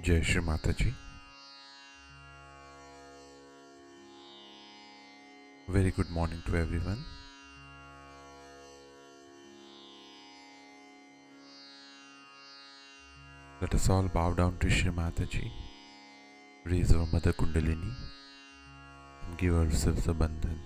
Jai Shri Mataji. Very good morning to everyone. Let us all bow down to Shri Mataji, raise our Mother Kundalini, and give ourselves a bandhan.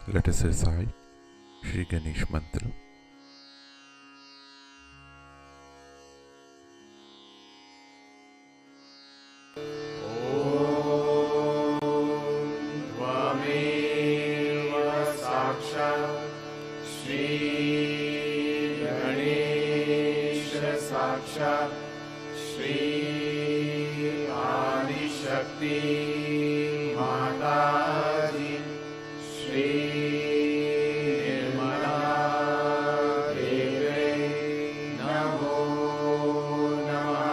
Let us recite Shri Ganesh Mantra. साक्षात् श्री आदिशक्ति माताजी श्री निर्मला देवे नमो नमः।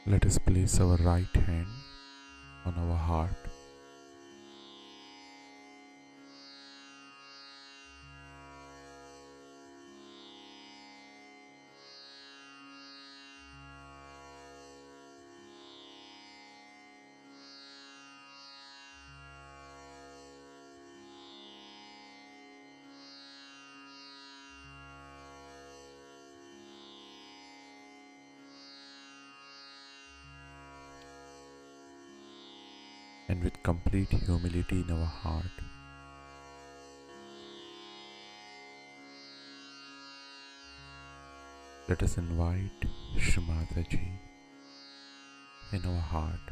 Let us place our right hand on our heart. And with complete humility in our heart, let us invite Shri Mataji in our heart.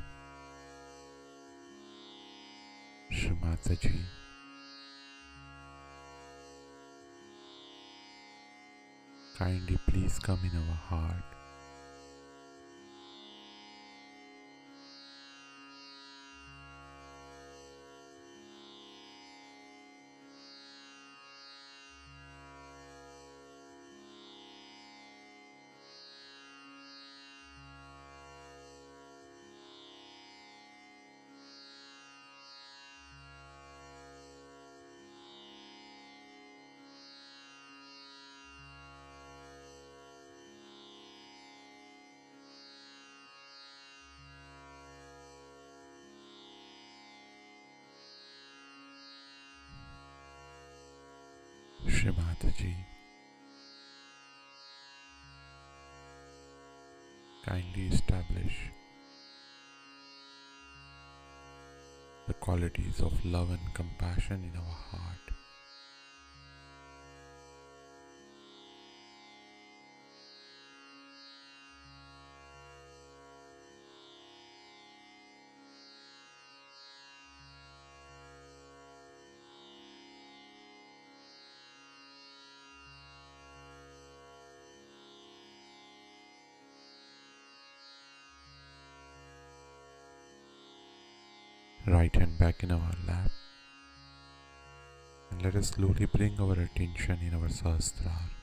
Shri Mataji, kindly please come in our heart. Shri Mataji, kindly establish the qualities of love and compassion in our heart. right hand back in our lap, and let us slowly bring our attention in our Sahasrara.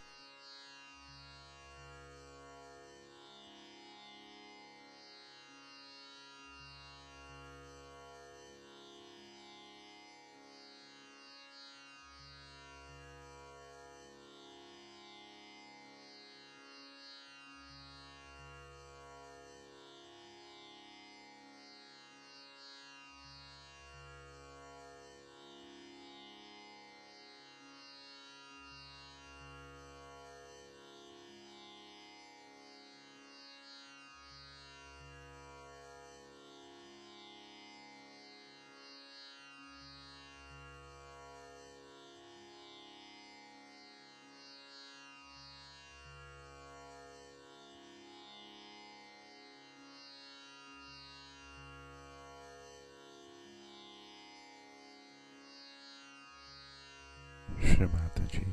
Shri Mataji,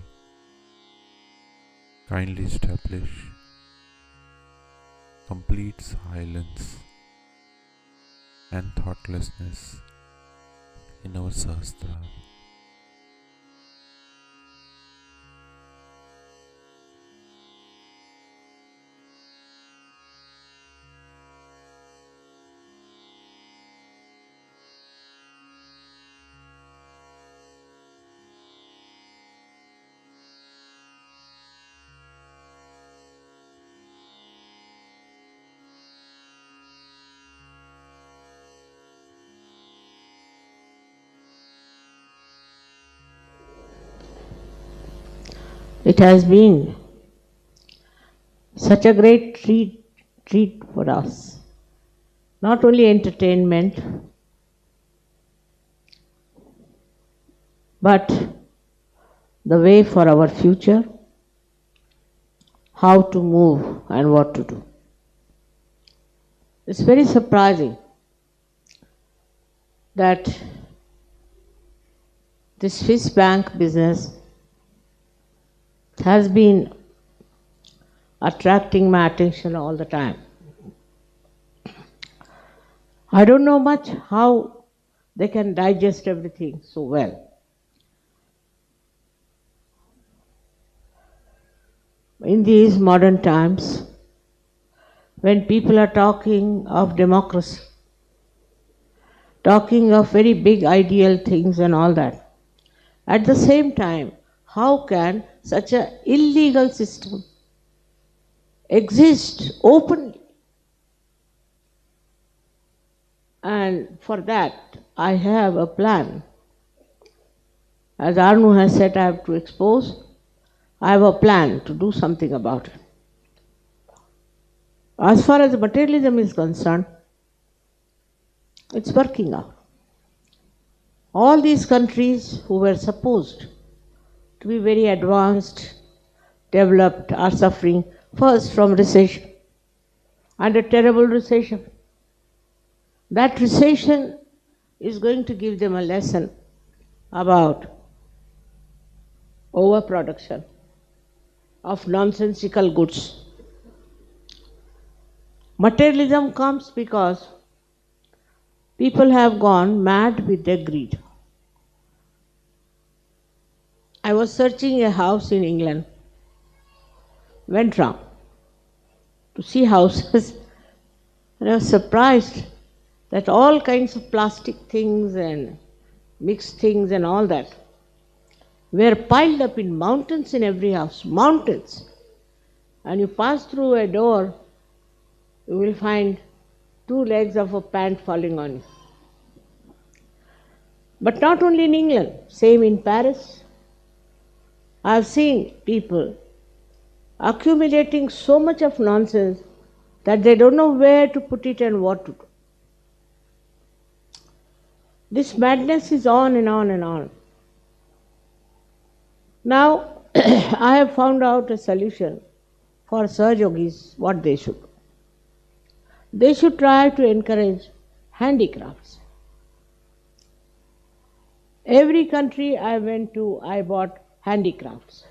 kindly establish complete silence and thoughtlessness in our Sahasrara. It has been such a great treat for us. Not only entertainment, but the way for our future, how to move and what to do. It's very surprising that this Swiss bank business has been attracting my attention all the time. I don't know much how they can digest everything so well. In these modern times, when people are talking of democracy, talking of very big ideal things and all that, at the same time, how can such an illegal system exist openly? And for that, I have a plan. As Arnu has said, I have to expose. I have a plan to do something about it. As far as materialism is concerned, it's working out. All these countries who were supposed to be very advanced, developed, are suffering first from recession, and a terrible recession. That recession is going to give them a lesson about overproduction of nonsensical goods. Materialism comes because people have gone mad with their greed. I was searching a house in England, went round to see houses, and I was surprised that all kinds of plastic things and mixed things and all that were piled up in mountains in every house, mountains. And you pass through a door, you will find 2 legs of a pant falling on you. But not only in England, same in Paris. I have seen people accumulating so much of nonsense that they don't know where to put it and what to do. This madness is on and on and on. Now, I have found out a solution for Sahajogis, what they should do. They should try to encourage handicrafts. Every country I went to, I bought handicrafts.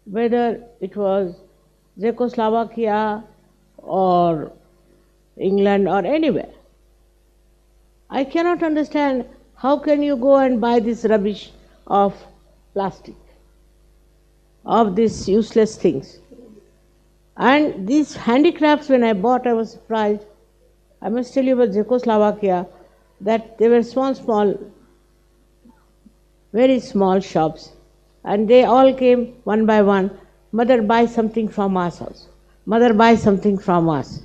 Whether it was Czechoslovakia or England or anywhere. I cannot understand how can you go and buy this rubbish of plastic, of these useless things. And these handicrafts, when I bought, I was surprised. I must tell you about Czechoslovakia, that they were small, very small shops, and they all came one by one. Mother, buy something from us also. Mother, buy something from us.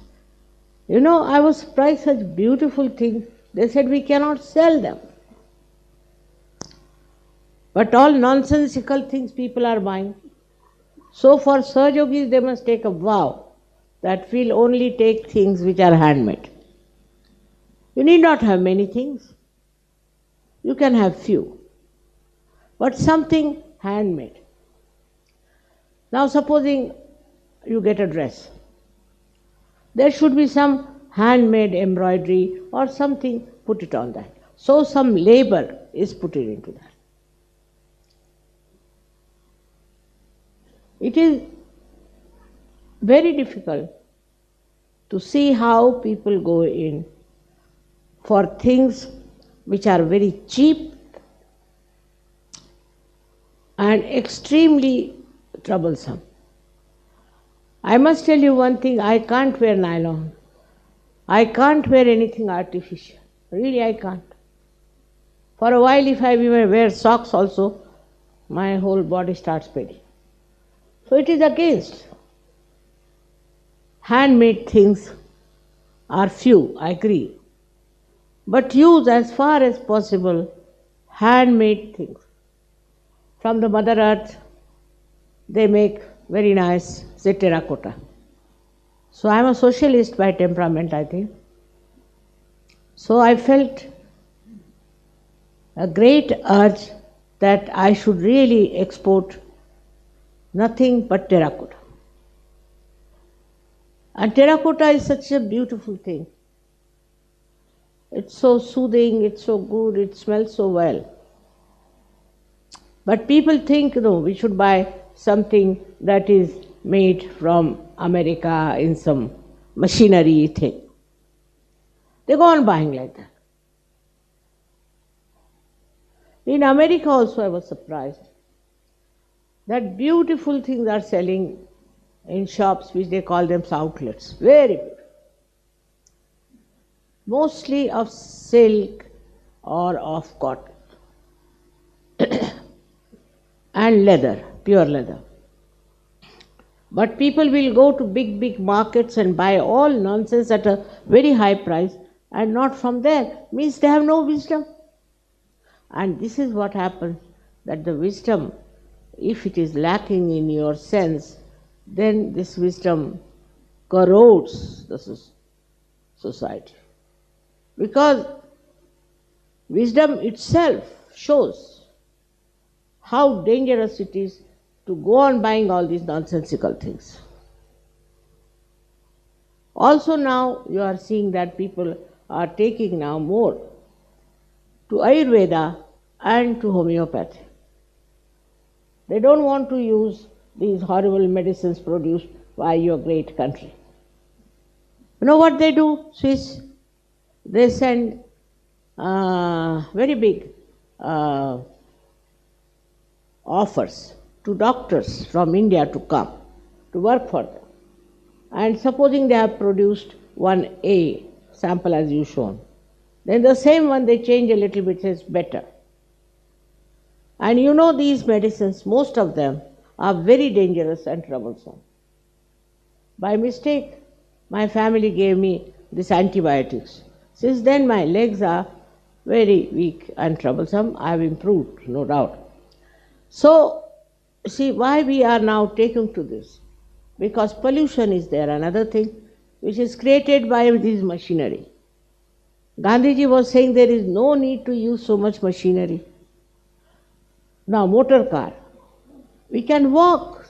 You know, I was surprised, such beautiful things. They said we cannot sell them. But all nonsensical things people are buying. So for Sahajogis, they must take a vow that we'll only take things which are handmade. You need not have many things. You can have few. But something handmade. Now supposing you get a dress. There should be some handmade embroidery or something, put it on that. So some labor is put into that. It is very difficult to see how people go in for things which are very cheap and extremely troublesome. I must tell you one thing, I can't wear nylon. I can't wear anything artificial. Really, I can't. For a while, if I wear socks also, my whole body starts paining. So it is against. Handmade things are few, I agree. But use as far as possible handmade things. From the Mother Earth, they make very nice, say, terracotta. So I am a socialist by temperament, I think. So I felt a great urge that I should really export nothing but terracotta. And terracotta is such a beautiful thing. It's so soothing, it's so good, it smells so well. But people think, no, we should buy something that is made from America in some machinery thing. They go on buying like that. In America also I was surprised that beautiful things are selling in shops which they call them outlets. Very beautiful. Mostly of silk or of cotton and leather, pure leather. But people will go to big markets and buy all nonsense at a very high price and not from there. Means they have no wisdom. And this is what happens, that the wisdom, if it is lacking in your sense, then this wisdom corrodes the society. Because wisdom itself shows how dangerous it is to go on buying all these nonsensical things. Also now you are seeing that people are taking now more to Ayurveda and to homeopathy. They don't want to use these horrible medicines produced by your great country. You know what they do, Swiss? They send very big offers to doctors from India to come to work for them. And supposing they have produced one A sample as you shown, then the same one they change a little bit, says better. And you know these medicines, most of them are very dangerous and troublesome. By mistake, my family gave me these antibiotics. Since then my legs are very weak and troublesome. I have improved, no doubt. So, see why we are now taken to this. Because pollution is there, another thing, which is created by this machinery. Gandhiji was saying there is no need to use so much machinery. Now, motor car. We can walk,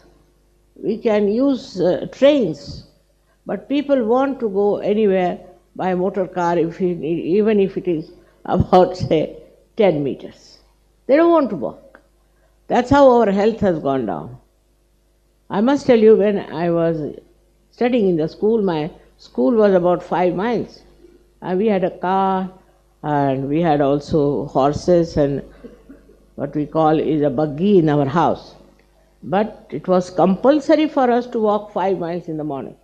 we can use trains, but people want to go anywhere by motor car, even if it is about, say, 10 meters. They don't want to walk. That's how our health has gone down. I must tell you, when I was studying in the school, my school was about 5 miles. And we had a car, and we had also horses and what we call is a buggy in our house. But it was compulsory for us to walk 5 miles in the morning.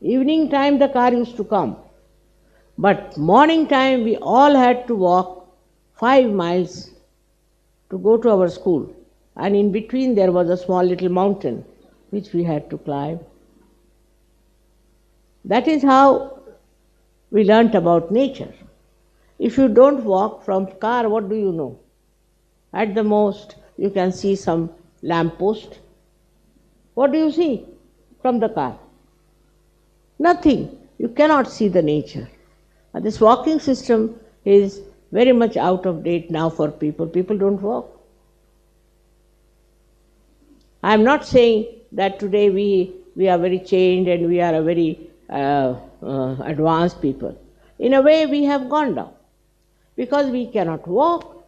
Evening time the car used to come, but morning time we all had to walk 5 miles to go to our school, and in between there was a small little mountain which we had to climb. That is how we learnt about nature. If you don't walk from car, what do you know? At the most, you can see some lamp post. What do you see from the car? Nothing. You cannot see the nature. And this walking system is very much out of date now for people. People don't walk. I am not saying that today we are very changed and we are a very advanced people. In a way, we have gone down because we cannot walk.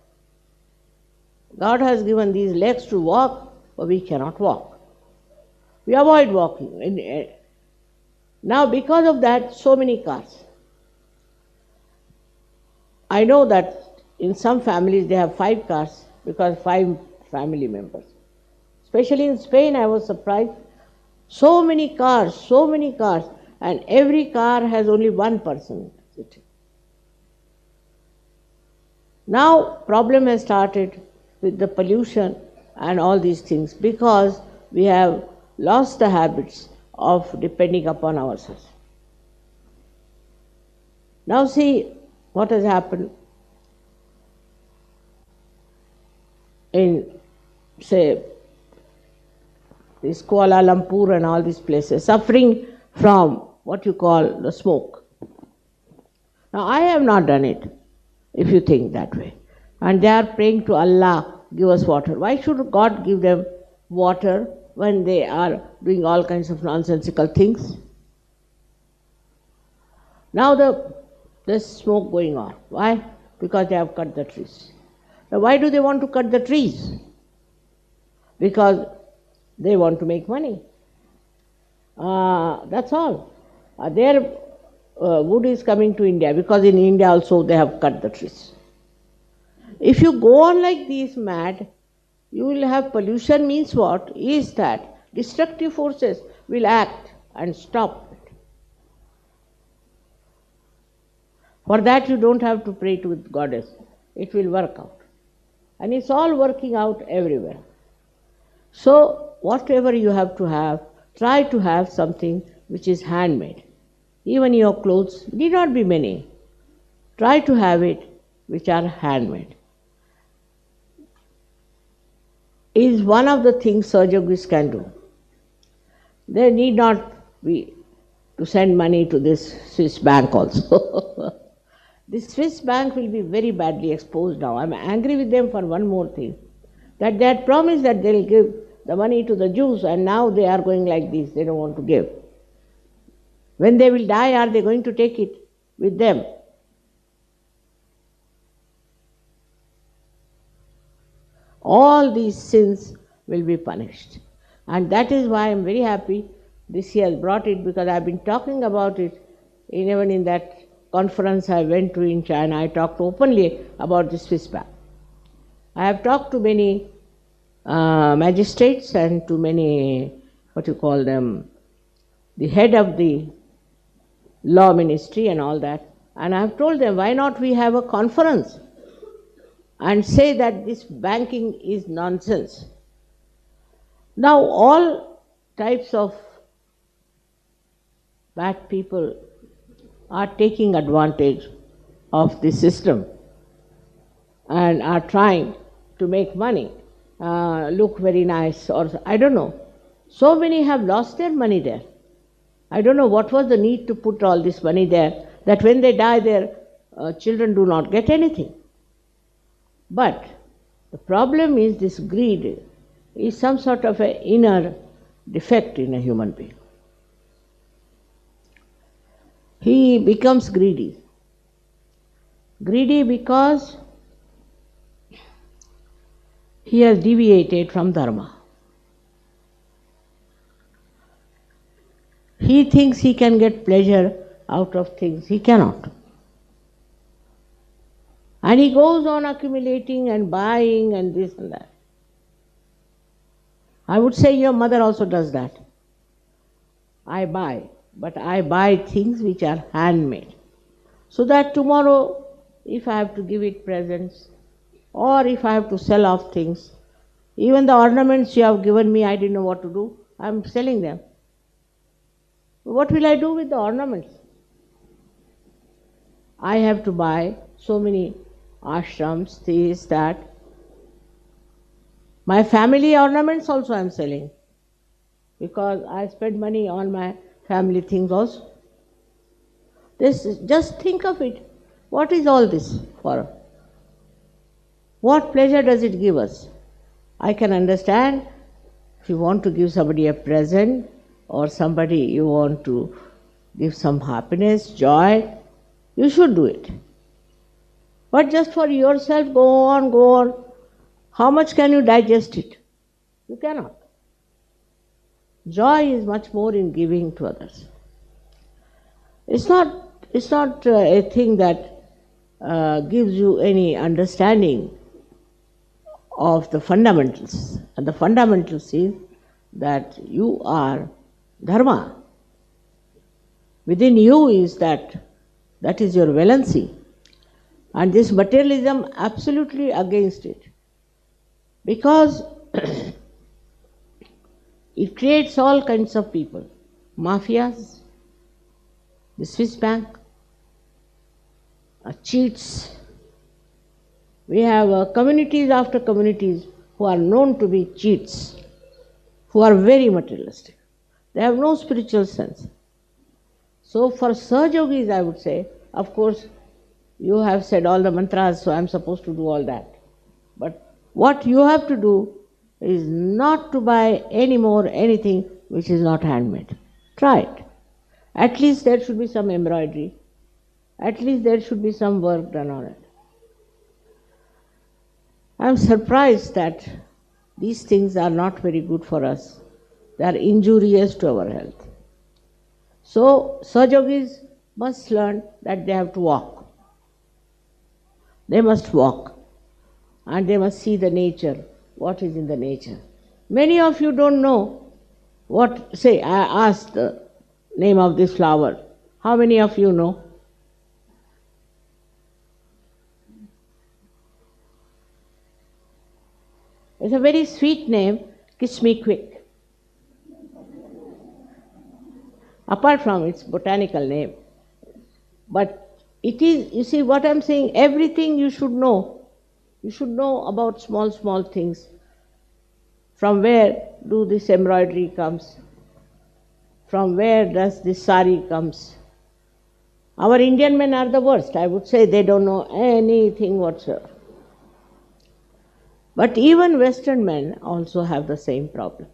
God has given these legs to walk, but we cannot walk. We avoid walking. Now, because of that, so many cars. I know that in some families they have 5 cars because 5 family members. Especially in Spain, I was surprised. So many cars, and every car has only one person sitting. Now, problem has started with the pollution and all these things because we have lost the habits of depending upon ourselves. Now see what has happened in, say, this Kuala Lumpur and all these places, suffering from what you call the smoke. Now I have not done it, if you think that way. And they are praying to Allah, give us water. Why should God give them water when they are doing all kinds of nonsensical things? Now there's smoke going on. Why? Because they have cut the trees. Now why do they want to cut the trees? Because they want to make money. That's all. Their wood is coming to India because in India also they have cut the trees. If you go on like this mad, you will have pollution. Means what? Is that destructive forces will act and stop it. For that you don't have to pray to Goddess. It will work out. And it's all working out everywhere. So whatever you have to have, try to have something which is handmade. Even your clothes need not be many. Try to have it which are handmade. Is one of the things Sir Yogis can do. There need not be to send money to this Swiss bank also. This Swiss bank will be very badly exposed now. I am angry with them for one more thing. That they had promised that they will give the money to the Jews and now they are going like this. They don't want to give. When they will die, are they going to take it with them? All these sins will be punished. And that is why I am very happy this year has brought it, because I have been talking about it even in that conference I went to in China. I talked openly about the Swiss bank. I have talked to many magistrates and to many, what you call them, the head of the law ministry and all that. And I have told them, why not we have a conference and say that this banking is nonsense. Now all types of bad people are taking advantage of the system and are trying to make money, look very nice, or I don't know. So many have lost their money there. I don't know what was the need to put all this money there, that when they die their children do not get anything. But the problem is this greed is some sort of an inner defect in a human being. He becomes greedy. Greedy because he has deviated from dharma. He thinks he can get pleasure out of things. He cannot. And he goes on accumulating and buying and this and that. I would say your mother also does that. I buy, but I buy things which are handmade. So that tomorrow, if I have to give it presents, or if I have to sell off things, even the ornaments you have given me, I didn't know what to do, I'm selling them. What will I do with the ornaments? I have to buy so many ashrams, this, that. My family ornaments also I am selling, because I spend money on my family things also. Just think of it. What is all this for? What pleasure does it give us? I can understand if you want to give somebody a present, or somebody you want to give some happiness, joy, you should do it. But just for yourself, go on. How much can you digest it? You cannot. Joy is much more in giving to others. It's not a thing that gives you any understanding of the fundamentals. And the fundamentals is that you are dharma. Within you is that is your valency. And this materialism, absolutely against it. Because it creates all kinds of people. Mafias, the Swiss bank, cheats. We have communities after communities who are known to be cheats, who are very materialistic. They have no spiritual sense. So for Sahajogis, I would say, of course, you have said all the mantras, so I am supposed to do all that. But what you have to do is not to buy any more anything which is not handmade. Try it. At least there should be some embroidery. At least there should be some work done on it. I am surprised that these things are not very good for us. They are injurious to our health. So, Sahajogis must learn that they have to walk. They must walk. And they must see the nature, what is in the nature. Many of you don't know what, say, I asked the name of this flower. How many of you know? It's a very sweet name, Kiss Me Quick. Apart from its botanical name. But it is, you see what I'm saying, everything you should know. You should know about small things. From where do this embroidery comes? From where does this sari comes? Our Indian men are the worst. I would say they don't know anything whatsoever. But even Western men also have the same problem.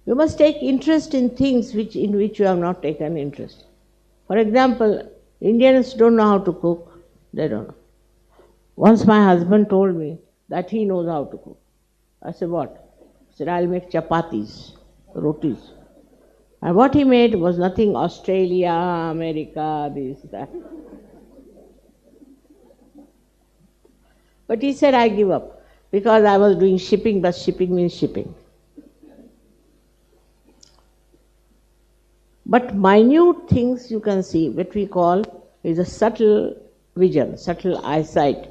You must take interest in things in which you have not taken interest. For example, Indians don't know how to cook. They don't know. Once my husband told me that he knows how to cook. I said, what? He said, I'll make chapatis, rotis. And what he made was nothing Australia, America, this, that. But he said, I give up. Because I was doing shipping, but shipping means shipping. But minute things you can see, what we call is a subtle vision, subtle eyesight.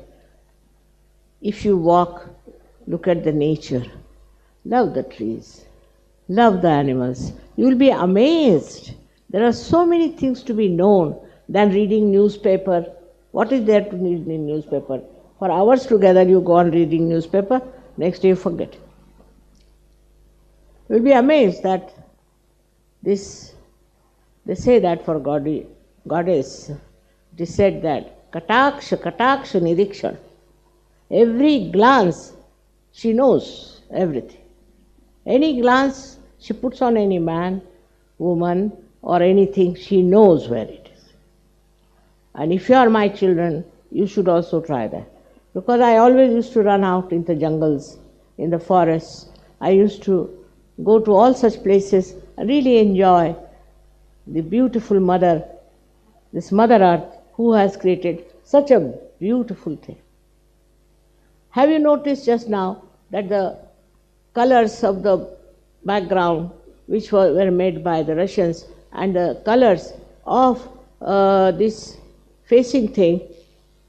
If you walk, look at the nature, love the trees, love the animals, you will be amazed. There are so many things to be known than reading newspaper. What is there to read in newspaper? For hours together you go on reading newspaper, next day you forget. You will be amazed that this, they say that for goddess, it is said that Kataksha Nirikshan. Every glance, she knows everything. Any glance she puts on any man, woman, or anything, she knows where it is. And if you are my children, you should also try that. Because I always used to run out in the jungles, in the forests. I used to go to all such places and really enjoy the beautiful mother, this Mother Earth, who has created Such a beautiful thing. Have you noticed just now that the colors of the background, which were made by the Russians, and the colors of this facing thing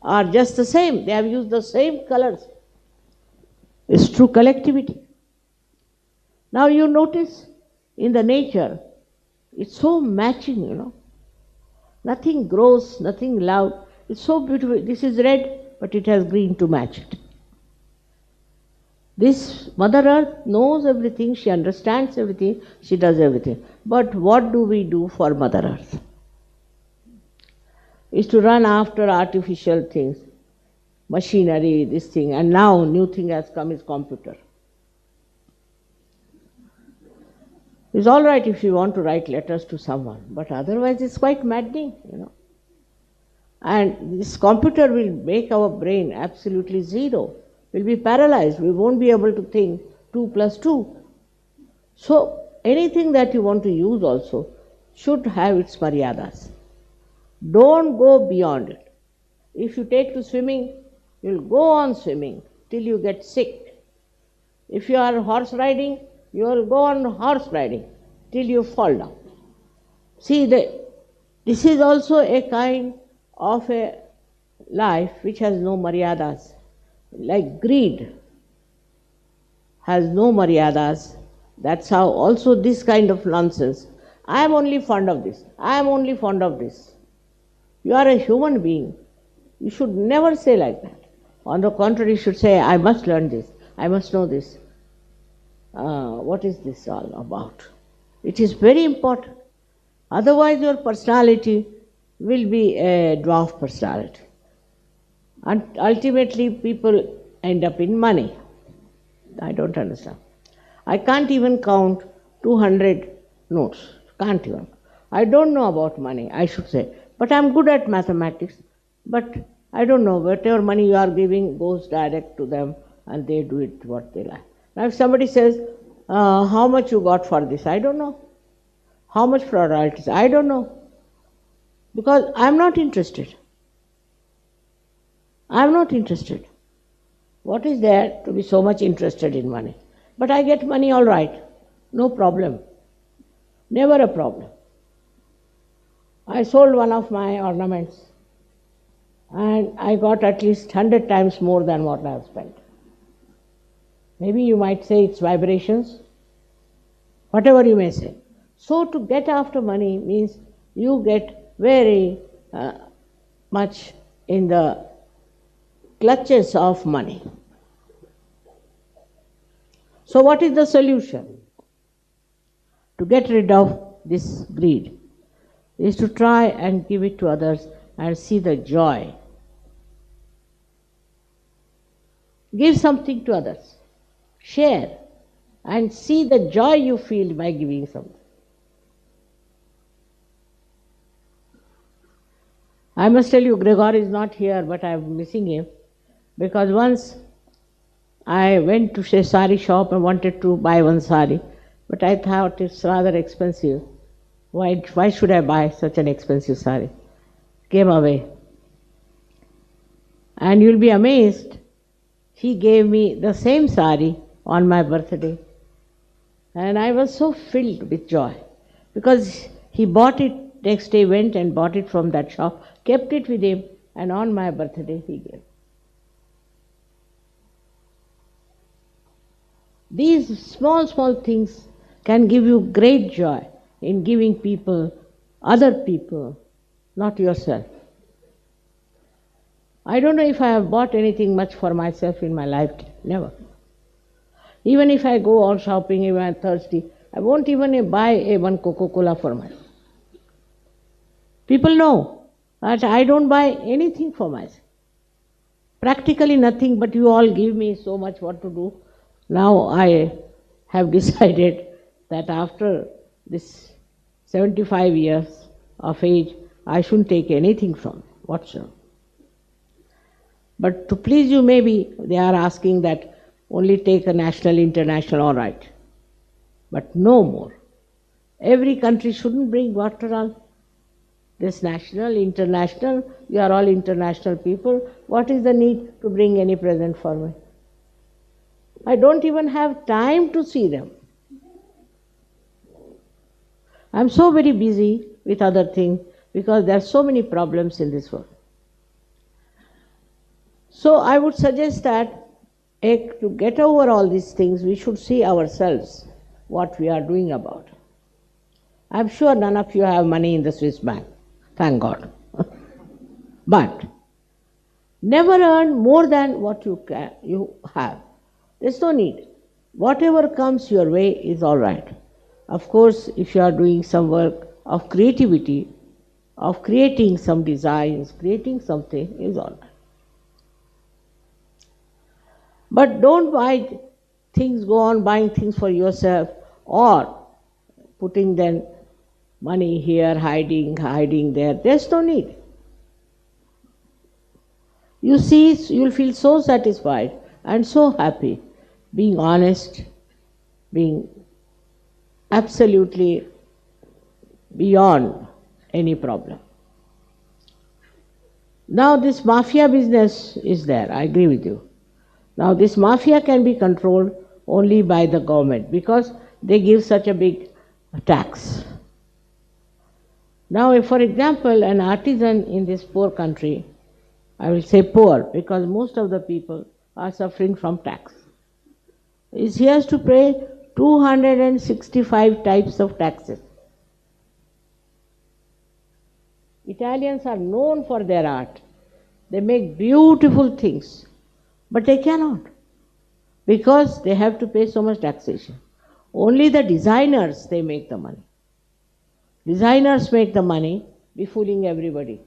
are just the same? They have used the same colors. It's true collectivity. Now you notice in the nature, it's so matching, you know. Nothing grows, nothing loud. It's so beautiful. This is red, but it has green to match it. This Mother Earth knows everything, she understands everything, she does everything. But what do we do for Mother Earth? Is to run after artificial things, machinery, this thing, and now new thing has come is computer. It's all right if you want to write letters to someone, but otherwise it's quite maddening, you know. And this computer will make our brain absolutely zero. We'll be paralyzed. We won't be able to think 2 plus 2. So anything that you want to use also should have its maryadas. Don't go beyond it. If you take to swimming, you'll go on swimming till you get sick. If you are horse riding, you will go on horse riding till you fall down. See, this is also a kind of a life which has no maryadas. Like greed has no maryadas. That's how also this kind of nonsense. I am only fond of this. I am only fond of this. You are a human being. You should never say like that. On the contrary, you should say, I must learn this. I must know this. What is this all about? It is very important. Otherwise, your personality will be a dwarf personality. And ultimately, people end up in money. I don't understand. I can't even count 200 notes. Can't even. I don't know about money, I should say. But I'm good at mathematics. But I don't know. Whatever money you are giving goes direct to them and they do it what they like. Now, if somebody says, how much you got for this? I don't know. How much for royalties? I don't know. Because I'm not interested. I'm not interested. What is there to be so much interested in money? But I get money all right. No problem. Never a problem. I sold one of my ornaments and I got at least 100 times more than what I have spent. Maybe you might say it's vibrations. Whatever you may say. So to get after money means you get very much in the clutches of money. So what is the solution? To get rid of this greed is to try and give it to others and see the joy. Give something to others. Share and see the joy you feel by giving something. I must tell you, Gregor is not here, but I am missing him. Because once I went to a sari shop and wanted to buy one sari, but I thought it's rather expensive. Why should I buy such an expensive sari? Came away. And you'll be amazed, he gave me the same sari on my birthday. And I was so filled with joy. Because he bought it, next day went and bought it from that shop, kept it with him, and on my birthday he gave. These small, small things can give you great joy in giving people, other people, not yourself. I don't know if I have bought anything much for myself in my life, never. Even if I go out shopping, if I'm thirsty, I won't even buy one Coca-Cola for myself. People know that I don't buy anything for myself. Practically nothing, but you all give me so much what to do. Now I have decided that after this 75 years of age, I shouldn't take anything from whatsoever. But to please you, maybe they are asking that only take a national, international, all right. But no more. Every country shouldn't bring water on. this national, international, you are all international people. What is the need to bring any present for me? I don't even have time to see them. I'm so very busy with other things because there are so many problems in this world. So I would suggest that to get over all these things, we should see ourselves what we are doing about. I'm sure none of you have money in the Swiss bank, thank God. But never earn more than what you have. There's no need. Whatever comes your way is all right. Of course, if you are doing some work of creativity, of creating some designs, creating something is all right. But don't buy things, go on buying things for yourself or putting then money here, hiding there. There's no need. You see, you'll feel so satisfied and so happy, being honest, being absolutely beyond any problem. Now this mafia business is there, I agree with you. Now this mafia can be controlled only by the government because they give such a big tax. Now if, for example, an artisan in this poor country, I will say poor because most of the people are suffering from tax, he has to pay 265 types of taxes. Italians are known for their art. They make beautiful things, but they cannot because they have to pay so much taxation. Only the designers, they make the money. Designers make the money, befooling everybody.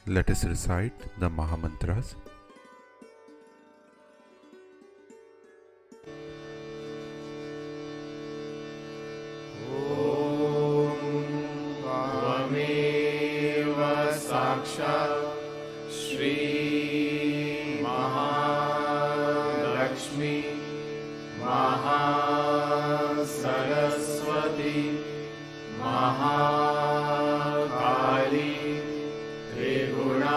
Let us recite the Mahamantras. त्वमेव साक्षात् श्री महालक्ष्मी महासरस्वती महाकाली त्रिगुणात्मिका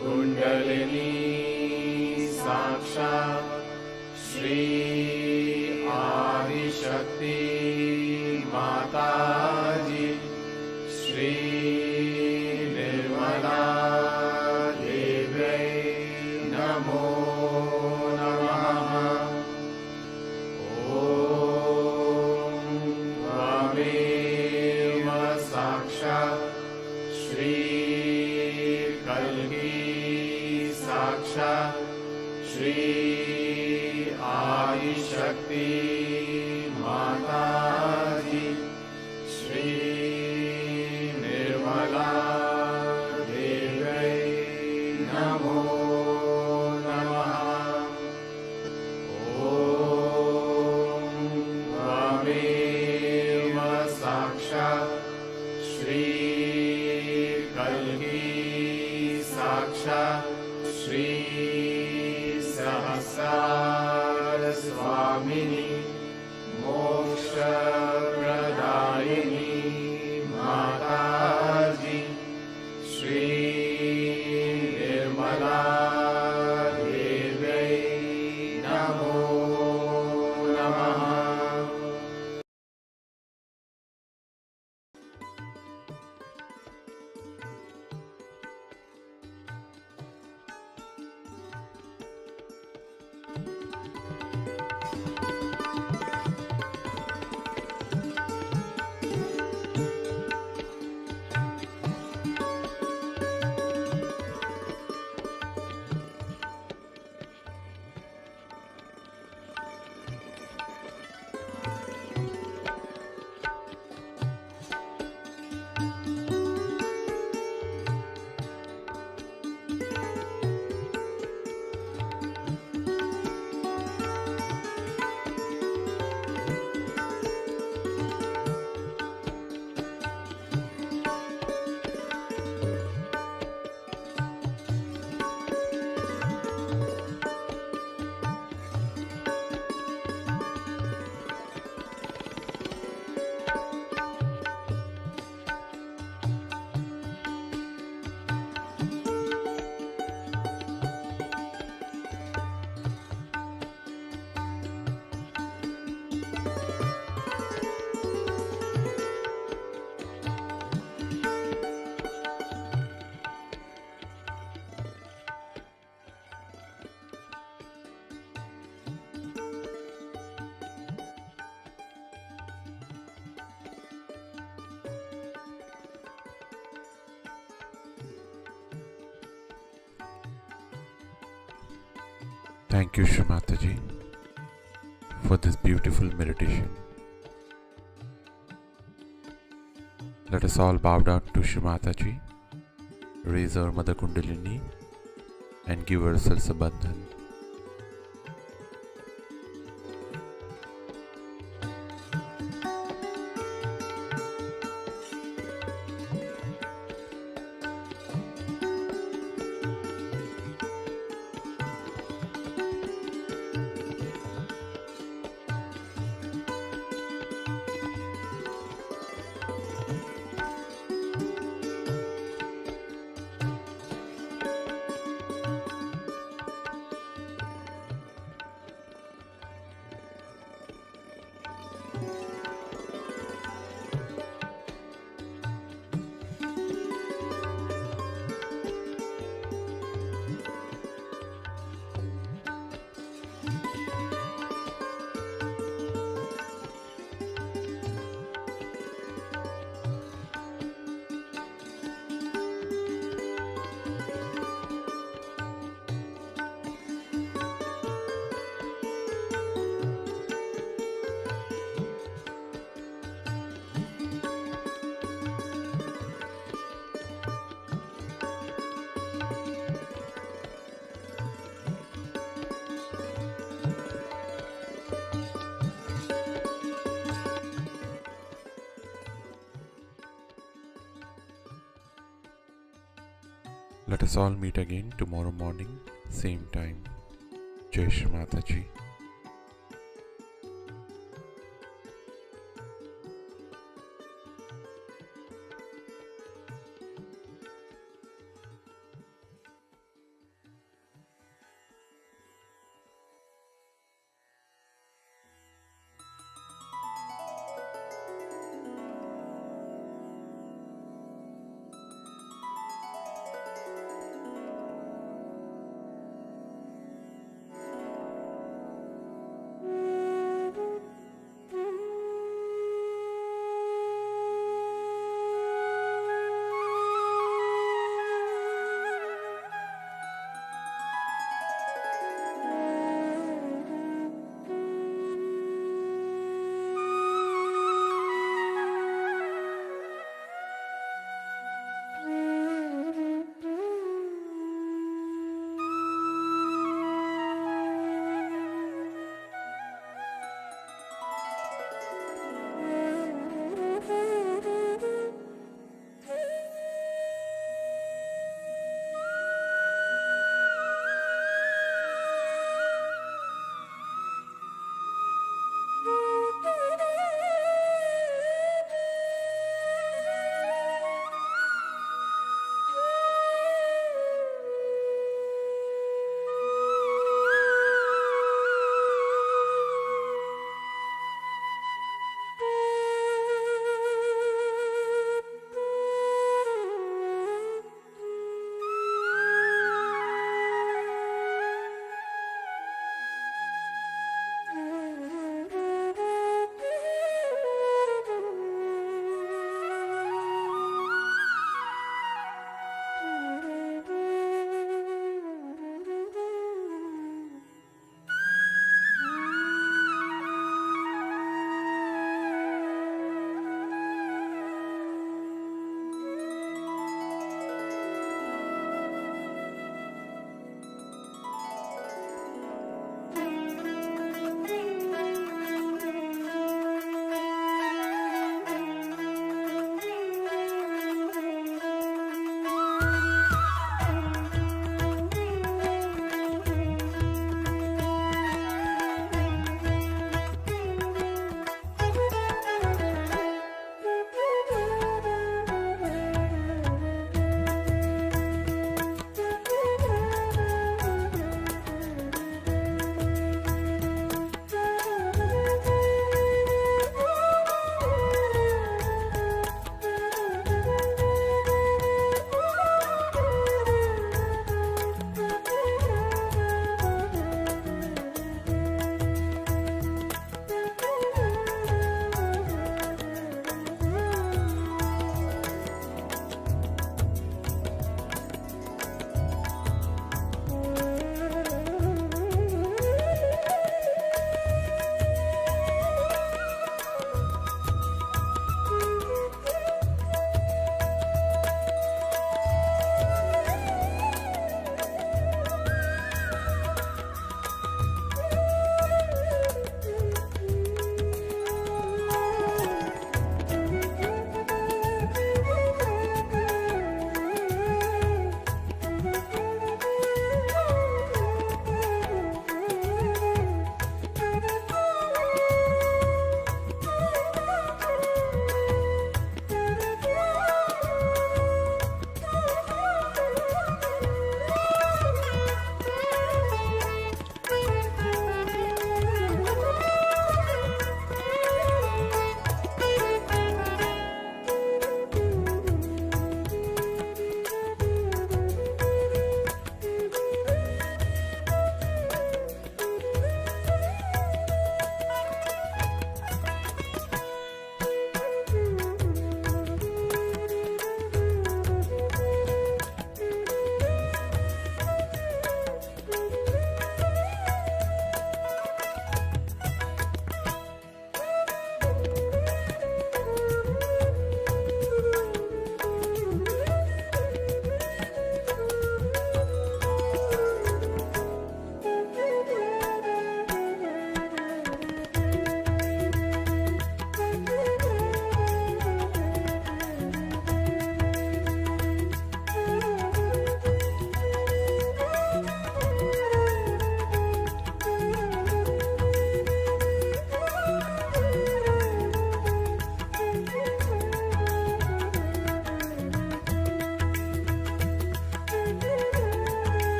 कुण्डलिनी साक्षात् श्री आदिशक्ति माताजी Shri Adi Shakti Mataji, Shri Nirmala Devi Namo Namaha. Om Tvameva Sakshat Shri Kalki Sakshat Shri Sahasar Swamini Moksha Pradayini Mataji, Shri Nirmala Devi Namo Namaha. Thank you, Shri Mataji, for this beautiful meditation. Let us all bow down to Shri Mataji, raise our Mother Kundalini, and give ourselves a bandhan. Let us all meet again tomorrow morning, same time. Jai Shri Mataji.